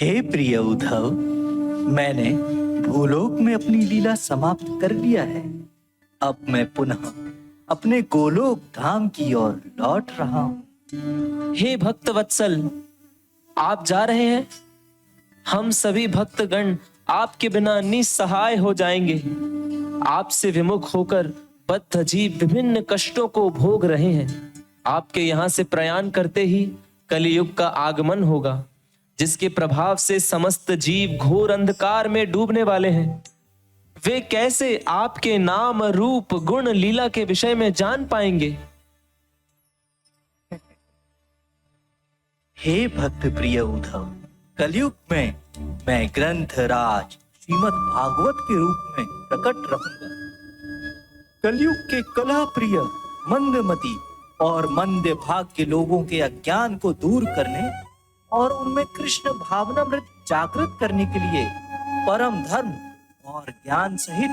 हे प्रिय उद्धव, मैंने भूलोक में अपनी लीला समाप्त कर लिया है। अब मैं पुनः अपने गोलोक धाम की ओर लौट रहा हूँ। हे भक्त वत्सल, आप जा रहे हैं? हम सभी भक्तगण आपके बिना निसहाय हो जाएंगे। आपसे विमुख होकर बद्ध जीव विभिन्न कष्टों को भोग रहे हैं। आपके यहाँ से प्रयाण करते ही कलियुग का आगमन होगा, जिसके प्रभाव से समस्त जीव घोर अंधकार में डूबने वाले हैं। वे कैसे आपके नाम, रूप, गुण, लीला के विषय में जान पाएंगे? हे भक्त प्रिय उद्धव, कलयुग में मैं ग्रंथ राज श्रीमद् भागवत के रूप में प्रकट रहूंगा। कलयुग के कला प्रिय, मंदमती और मंद भाग के लोगों के अज्ञान को दूर करने और उनमें कृष्ण भावनामृत जागृत करने के लिए परम धर्म और ज्ञान सहित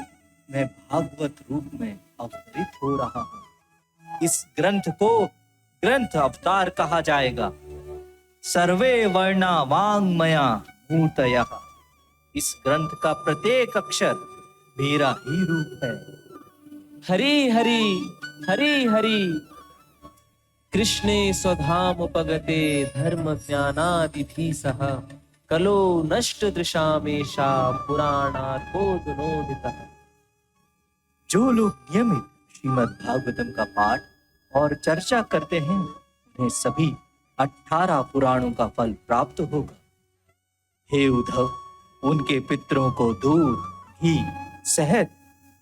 मैं भागवत रूप में अवतरित हो रहा हूँ। इस ग्रंथ को ग्रंथ अवतार कहा जाएगा। सर्वे वर्णा वाङ्मया मूर्तयः। इस ग्रंथ का प्रत्येक अक्षर मेरा ही रूप है। हरि हरि हरि हरि। कृष्णे स्वधाम उपगते धर्म ज्ञानादिभिः सह कलो नष्ट दृशामेषा पुराणात् बोधनोदितः। जो लोग नियमित श्रीमद् भागवतम का पाठ और चर्चा करते हैं, उन्हें सभी 18 पुराणों का फल प्राप्त होगा। हे उद्धव, उनके पितरों को दूध, घी, शहद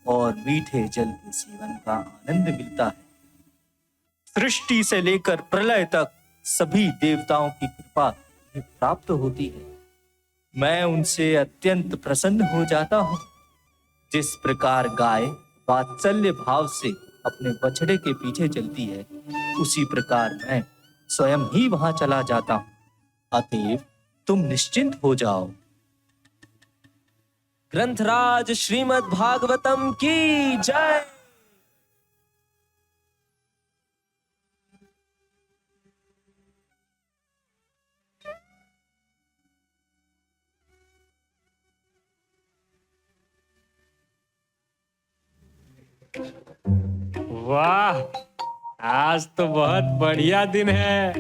और मीठे जल के सेवन का आनंद मिलता है। सृष्टि से लेकर प्रलय तक सभी देवताओं की कृपा उन्हें प्राप्त होती है। मैं उनसे अत्यंत प्रसन्न हो जाता हूँ। जिस प्रकार गाय वात्सल्य भाव से अपने बछड़े के पीछे चलती है, उसी प्रकार मैं स्वयं ही वहां चला जाता हूँ। अतएव तुम निश्चिंत हो जाओ। ग्रंथराज श्रीमद् भागवतम की जय। वाह, आज तो बहुत बढ़िया दिन है।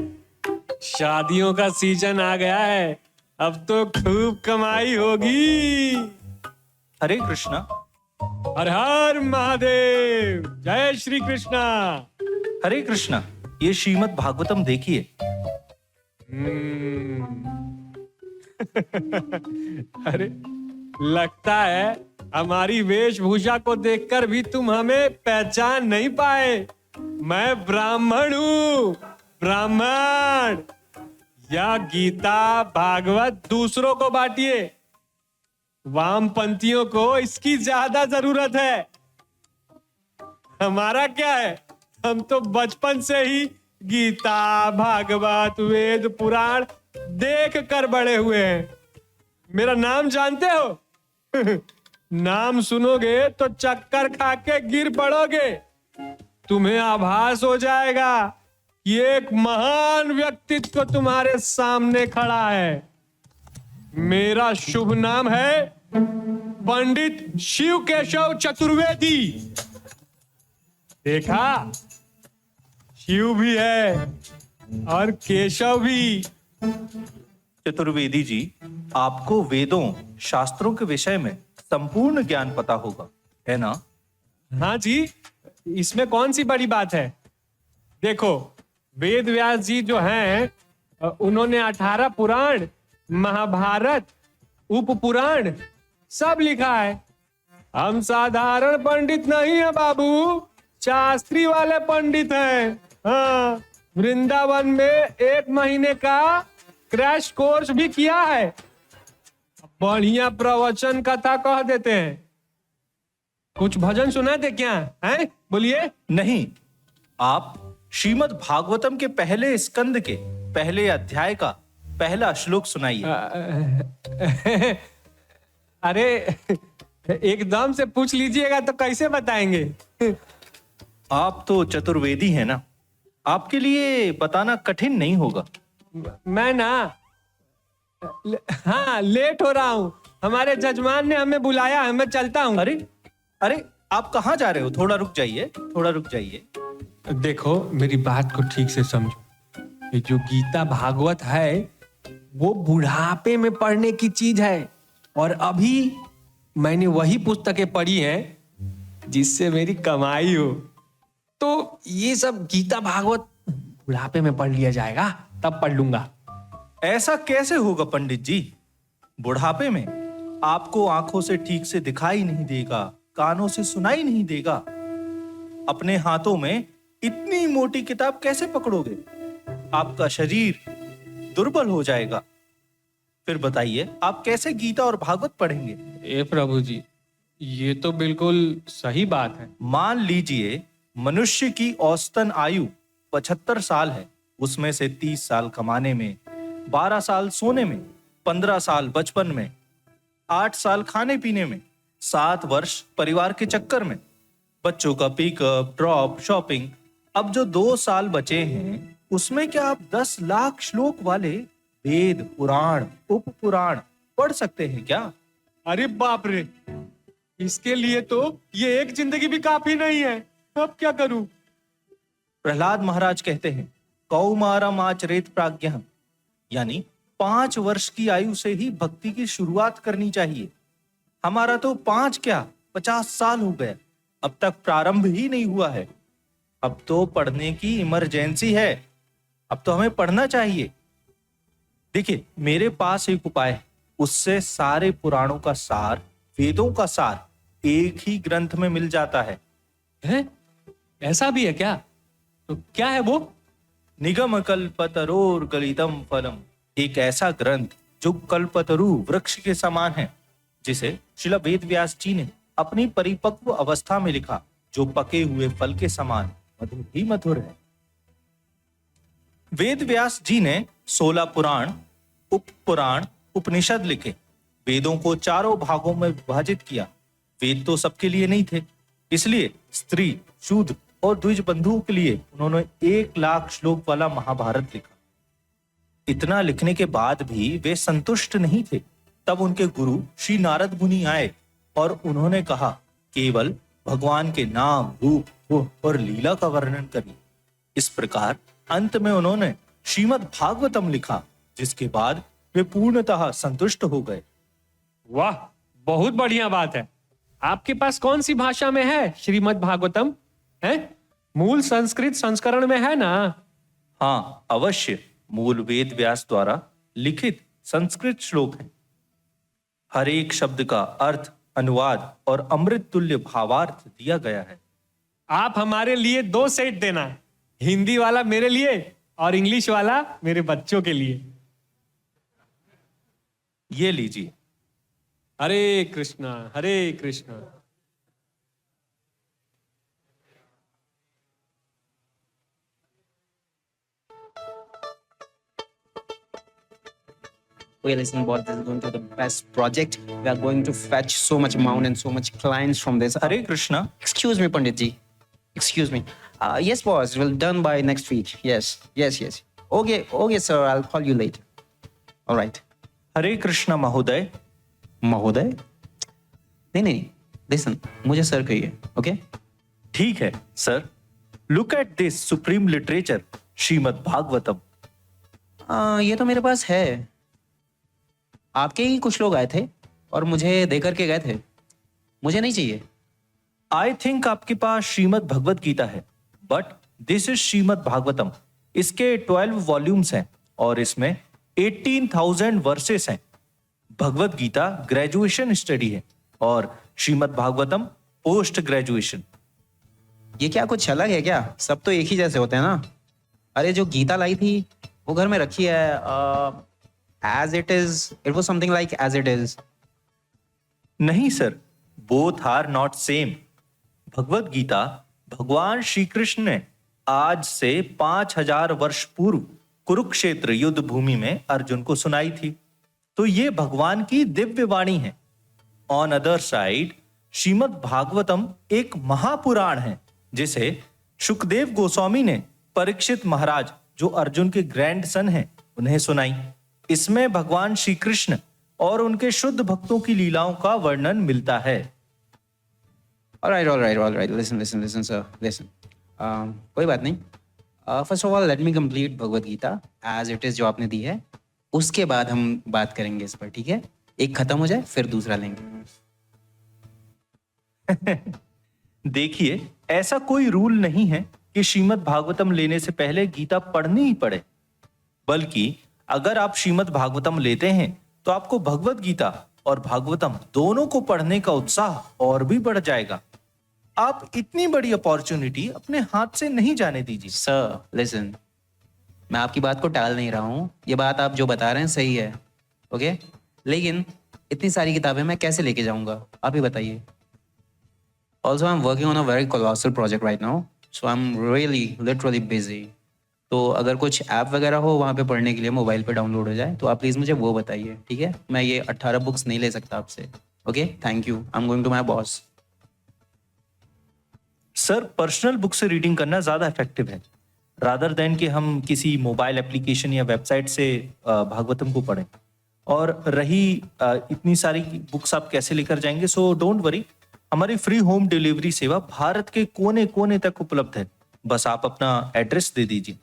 शादियों का सीजन आ गया है। अब तो खूब कमाई होगी। हरे कृष्णा। हर हर महादेव। जय श्री कृष्णा। हरे कृष्णा, ये श्रीमद् भागवतम देखिए। अरे, लगता है हमारी वेशभूषा को देखकर भी तुम हमें पहचान नहीं पाए। मैं ब्राह्मण हूँ, ब्राह्मण। यह गीता भागवत दूसरों को बांटिए। वामपंथियों को इसकी ज्यादा जरूरत है। हमारा क्या है, हम तो बचपन से ही गीता, भागवत, वेद, पुराण देख कर बड़े हुए हैं। मेरा नाम जानते हो? नाम सुनोगे तो चक्कर खा के गिर पड़ोगे। तुम्हें आभास हो जाएगा कि एक महान व्यक्तित्व तुम्हारे सामने खड़ा है। मेरा शुभ नाम है पंडित शिव केशव चतुर्वेदी। देखा, शिव भी है और केशव भी। चतुर्वेदी जी, आपको वेदों, शास्त्रों के विषय में संपूर्ण ज्ञान पता होगा, है ना? हाँ जी, इसमें कौन सी बड़ी बात है। देखो, वेद व्यास जी जो हैं, उन्होंने 18 पुराण, महाभारत, उप पुराण सब लिखा है। हम साधारण पंडित नहीं है बाबू, शास्त्री वाले पंडित हैं। हाँ, वृंदावन में 1 महीने का क्रैश कोर्स भी किया है। बढ़िया प्रवचन कथा कह देते हैं। कुछ भजन सुनाते क्या हैं? बोलिए। नहीं, आप श्रीमद् भागवतम के पहले स्कंद के पहले अध्याय का पहला श्लोक सुनाइए। अरे, एकदम से पूछ लीजिएगा तो कैसे बताएंगे। आप तो चतुर्वेदी हैं ना, आपके लिए बताना कठिन नहीं होगा। मैं ना हाँ लेट हो रहा हूँ। हमारे जजमान ने हमें बुलाया है, मैं चलता हूँ। अरे अरे, आप कहाँ जा रहे हो? थोड़ा रुक जाइए, थोड़ा रुक जाइए। देखो मेरी बात को ठीक से समझो। ये जो गीता भागवत है वो बुढ़ापे में पढ़ने की चीज है, और अभी मैंने वही पुस्तकें पढ़ी हैं जिससे मेरी कमाई हो। तो ये सब गीता भागवत बुढ़ापे में पढ़ लिया जाएगा, तब पढ़ लूंगा। ऐसा कैसे होगा पंडित जी? बुढ़ापे में आपको आंखों से ठीक से दिखाई नहीं देगा, कानों से सुनाई नहीं देगा। अपने हाथों में इतनी मोटी किताब कैसे पकड़ोगे? आपका शरीर दुर्बल हो जाएगा। फिर बताइए, आप कैसे गीता और भागवत पढ़ेंगे? ए प्रभु जी, ये तो बिल्कुल सही बात है। मान लीजिए मनुष्य की औसतन आयु 75 साल है। उसमें से 30 साल कमाने में, 12 साल सोने में, 15 साल बचपन में, 8 साल खाने पीने में, 7 वर्ष परिवार के चक्कर में, बच्चों का पिकअप ड्रॉप शॉपिंग। अब जो 2 साल बचे हैं उसमें क्या आप 10 लाख श्लोक वाले वेद पुराण उप पुराण पढ़ सकते हैं क्या? अरे बाप रे, इसके लिए तो ये एक जिंदगी भी काफी नहीं है। अब क्या करूं? प्रहलाद महाराज कहते हैं, कौमारम आचरेत प्राज्ञः, यानी 5 वर्ष की आयु से ही भक्ति की शुरुआत करनी चाहिए। हमारा तो 5 क्या 50 साल हो गए, अब तक प्रारंभ ही नहीं हुआ है। अब तो पढ़ने की इमरजेंसी है, अब तो हमें पढ़ना चाहिए। देखिए, मेरे पास एक उपाय है, उससे सारे पुराणों का सार, वेदों का सार एक ही ग्रंथ में मिल जाता है। ऐसा भी है क्या? तो क्या है वो? निगम कल्पतरोर गलितम फलम, एक ऐसा ग्रंथ जो कल्पतरु वृक्ष के समान है, जिसे श्रील वेद व्यास जी ने अपनी परिपक्व अवस्था में लिखा, जो पके हुए फल के समान मधुर ही मधुर है। वेद व्यास जी ने 16 पुराण, उप पुराण, उपनिषद लिखे। वेदों को 4 भागों में विभाजित किया। वेद तो सबके लिए नहीं थे, इसलिए स्त्री, शूद्र और द्विज बंधुओं के लिए उन्होंने 1 लाख श्लोक वाला महाभारत लिखा। इतना लिखने के बाद भी वे संतुष्ट नहीं थे। तब उनके गुरु श्री नारद मुनि आए और उन्होंने कहा, केवल भगवान के नाम, रूप, गुण और लीला का वर्णन करिए। इस प्रकार अंत में उन्होंने श्रीमद् भागवतम लिखा, जिसके बाद वे पूर्णतः संतुष्ट हो गए। वाह, बहुत बढ़िया बात है। आपके पास कौन सी भाषा में है श्रीमद् भागवतम? है मूल संस्कृत संस्करण में है ना? हाँ अवश्य, मूल वेद व्यास द्वारा लिखित संस्कृत श्लोक है। हर एक शब्द का अर्थ, अनुवाद और अमृत तुल्य भावार्थ दिया गया है। आप हमारे लिए 2 सेट देना, हिंदी वाला मेरे लिए और इंग्लिश वाला मेरे बच्चों के लिए। ये लीजिए। हरे कृष्णा हरे Krishna. Okay, listen, boss, this is going to be the best project. We are going to fetch so much amount and so much clients from this. Hare Krishna. Excuse me, Pandit ji. Excuse me. Yes, boss. We'll done by next week. Yes. Okay, sir. I'll call you later. All right. हरे कृष्णा महोदय। महोदय? नहीं. Listen, मुझे sir कहिए. Okay? ठीक है sir. Look at this supreme literature, Shrimad Bhagavatam. ये तो मेरे पास है। आपके ही कुछ लोग आए थे और मुझे दे करके गए थे। मुझे नहीं चाहिए। आई थिंक आपके पास श्रीमद् भगवत गीता है, but this is Shrimad Bhagavatam. इसके 12 वॉल्यूम्स हैं और इसमें 18,000 वर्सेस हैं। भगवत गीता ग्रेजुएशन स्टडी है और श्रीमद् भागवतम पोस्ट ग्रेजुएशन। ये क्या कुछ अलग है क्या? सब तो एक ही जैसे होते हैं ना। अरे जो गीता लाई थी वो घर में रखी है as it is. It was something like as it is. नहीं sir, both are not same. Bhagavad Gita भगवान श्री कृष्ण ने आज से 5000 वर्ष पूर्व कुरुक्षेत्र युद्ध भूमि में अर्जुन को सुनाई थी, तो ये भगवान की दिव्य वाणी है। On other side, Shrimad Bhagavatam एक महापुराण है, जिसे सुखदेव गोस्वामी ने परीक्षित महाराज, जो अर्जुन के ग्रैंड सन हैं, उन्हें सुनाई। इसमें भगवान श्री कृष्ण और उनके शुद्ध भक्तों की लीलाओं का वर्णन मिलता है। all right. Listen, sir. Listen. कोई बात नहीं. First of all, let me complete Bhagavad Gita as it is जो आपने दी है. उसके बाद हम बात करेंगे इस पर, ठीक है? एक खत्म हो जाए फिर दूसरा लेंगे. देखिए, ऐसा कोई रूल नहीं है कि श्रीमद् भागवतम लेने से पहले गीता पढ़नी ही पड़े, बल्कि अगर आप श्रीमद् भागवतम लेते हैं तो आपको भगवत गीता और भागवतम दोनों को पढ़ने का उत्साह और भी बढ़ जाएगा। आप इतनी बड़ी अपॉर्चुनिटी अपने हाथ से नहीं जाने दीजिए। सर लिसन, मैं आपकी बात को टाल नहीं रहा हूँ, ये बात आप जो बता रहे हैं सही है, ओके? लेकिन इतनी सारी किताबें मैं कैसे लेके जाऊंगा, आप ही बताइए। Also I am working on a very colossal project right now, so I am really literally busy. तो अगर कुछ ऐप वगैरह हो वहाँ पे पढ़ने के लिए मोबाइल पे डाउनलोड हो जाए तो आप प्लीज़ मुझे वो बताइए, ठीक है? मैं ये 18 बुक्स नहीं ले सकता आपसे, okay? Thank you, I am going to my boss. Sir, personal book से रीडिंग करना ज्यादा इफेक्टिव है रादर देन कि हम किसी मोबाइल एप्लीकेशन या वेबसाइट से भागवतम को पढ़ें। और रही इतनी सारी बुक्स आप कैसे लेकर जाएंगे, सो डोंट वरी, हमारी फ्री होम डिलीवरी सेवा भारत के कोने कोने तक उपलब्ध है। बस आप अपना एड्रेस दे दीजिए।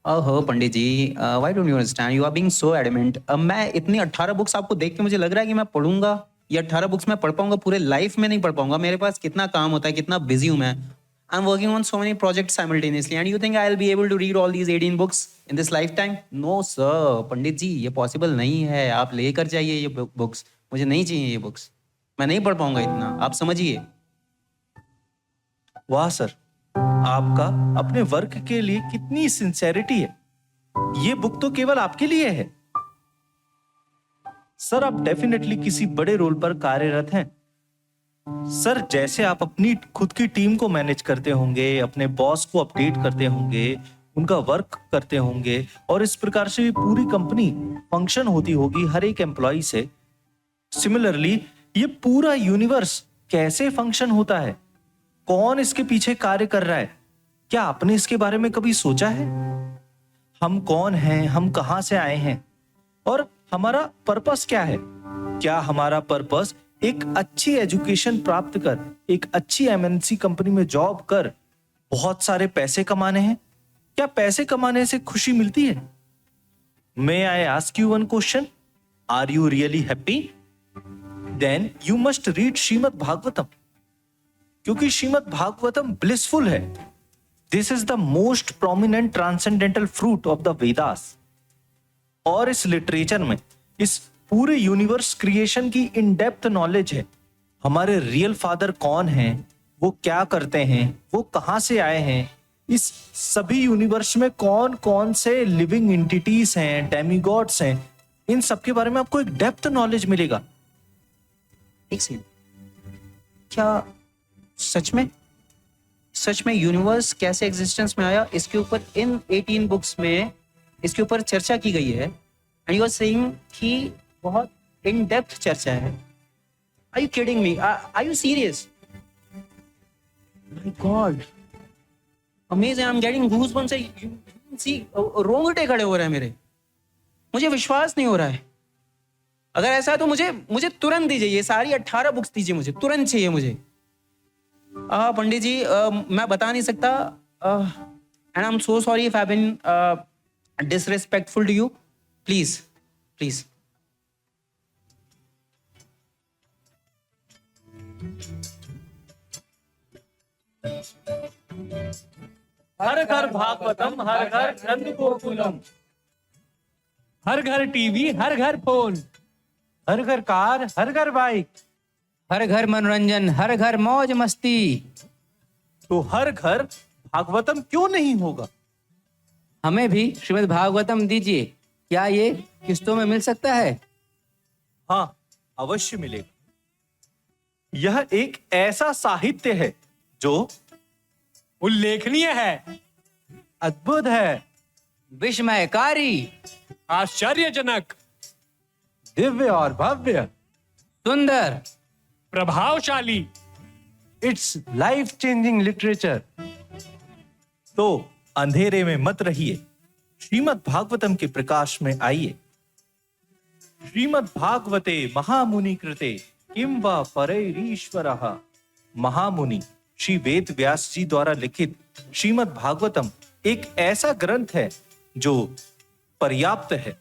ओहो Pandit ji, why don't you understand, you are being so adamant. मैं इतनी 18 बुक्स आपको देख के मुझे लग रहा है कि मैं पढ़ूंगा, ये 18 बुक्स मैं पढ़ पाऊंगा, पूरे लाइफ में नहीं पढ़ पाऊंगा। मेरे पास कितना काम होता है, कितना बिजी हूं मैं। I am working on so many projects simultaneously and you think I will be able to read all these 18 books in this lifetime? No sir, Pandit ji ये पॉसिबल नहीं है। आप लेकर जाइए ये बुक्स, मुझे नहीं चाहिए ये बुक्स, मैं नहीं पढ़ पाऊंगा इतना, आप समझिए। वाह सर, आपका अपने वर्क के लिए कितनी सिंसेरिटी है। ये बुक तो केवल आपके लिए है। सर, आप डेफिनेटली किसी बड़े रोल पर कार्यरत हैं। सर, जैसे आप अपनी खुद की टीम को मैनेज करते होंगे, अपने बॉस को अपडेट करते होंगे, उनका वर्क करते होंगे, और इस प्रकार से पूरी कंपनी फंक्शन होती होगी हर एक एम्प्लॉय से, सिमिलरली ये पूरा यूनिवर्स कैसे फंक्शन होता है, कौन इसके पीछे कार्य कर रहा है, क्या आपने इसके बारे में कभी सोचा है? हम कौन हैं, हम कहां से आए हैं, और हमारा पर्पस क्या है? क्या हमारा पर्पस एक अच्छी एजुकेशन प्राप्त कर, एक अच्छी एमएनसी कंपनी में जॉब कर बहुत सारे पैसे कमाने हैं? क्या पैसे कमाने से खुशी मिलती है? May I ask you one question, are you really happy? Then you must read Srimad Bhagavatam, क्योंकि श्रीमद् भागवतम ब्लिसफुल है। This is the most prominent transcendental fruit of the Vedas. और इस लिटरेचर में इस पूरे यूनिवर्स क्रिएशन की इन डेप्थ नॉलेज है। हमारे रियल फादर कौन हैं, वो क्या करते हैं, वो कहां से आए हैं, इस सभी यूनिवर्स में कौन कौन से लिविंग एंटिटीज हैं, डेमीगॉड्स हैं, इन सब के बारे में आपको एक डेप्थ नॉलेज मिलेगा। एक सेकंड, क्या सच में यूनिवर्स कैसे एग्जिस्टेंस में आया, इसके ऊपर इन 18 बुक्स में इसके ऊपर चर्चा की गई है, एंड यू आर सेइंग कि बहुत इन डेप्थ चर्चा है? Are you kidding me? Are you serious? My god, amazing, I am getting goosebumps. See, रोंगटे खड़े हो रहे हैं मेरे, मुझे विश्वास नहीं हो रहा है। अगर ऐसा है तो मुझे तुरंत दीजिए, ये सारी 18 बुक्स दीजिए, मुझे तुरंत चाहिए मुझे। पंडित जी, मैं बता नहीं सकता, and I am so sorry if I been disrespectful to you, please हर घर भागवतम, हर घर नंद गोकुलम, हर घर टीवी, हर घर फोन, हर घर कार, हर घर बाइक, हर घर मनोरंजन, हर घर मौज मस्ती। तो हर घर भागवतम क्यों नहीं होगा? हमें भी श्रीमद् भागवतम दीजिए, क्या ये किस्तों में मिल सकता है? हाँ, अवश्य मिलेगा। यह एक ऐसा साहित्य है जो उल्लेखनीय है, अद्भुत है, विस्मयकारी, आश्चर्यजनक, दिव्य और भव्य, सुंदर, प्रभावशाली, इट्स लाइफ चेंजिंग लिटरेचर। तो अंधेरे में मत रहिए, श्रीमद् भागवतम के प्रकाश में आइए। श्रीमद् भागवते महामुनि कृते किम वा परैरीश्वरः। महामुनि श्री वेद व्यास जी द्वारा लिखित श्रीमद् भागवतम एक ऐसा ग्रंथ है जो पर्याप्त है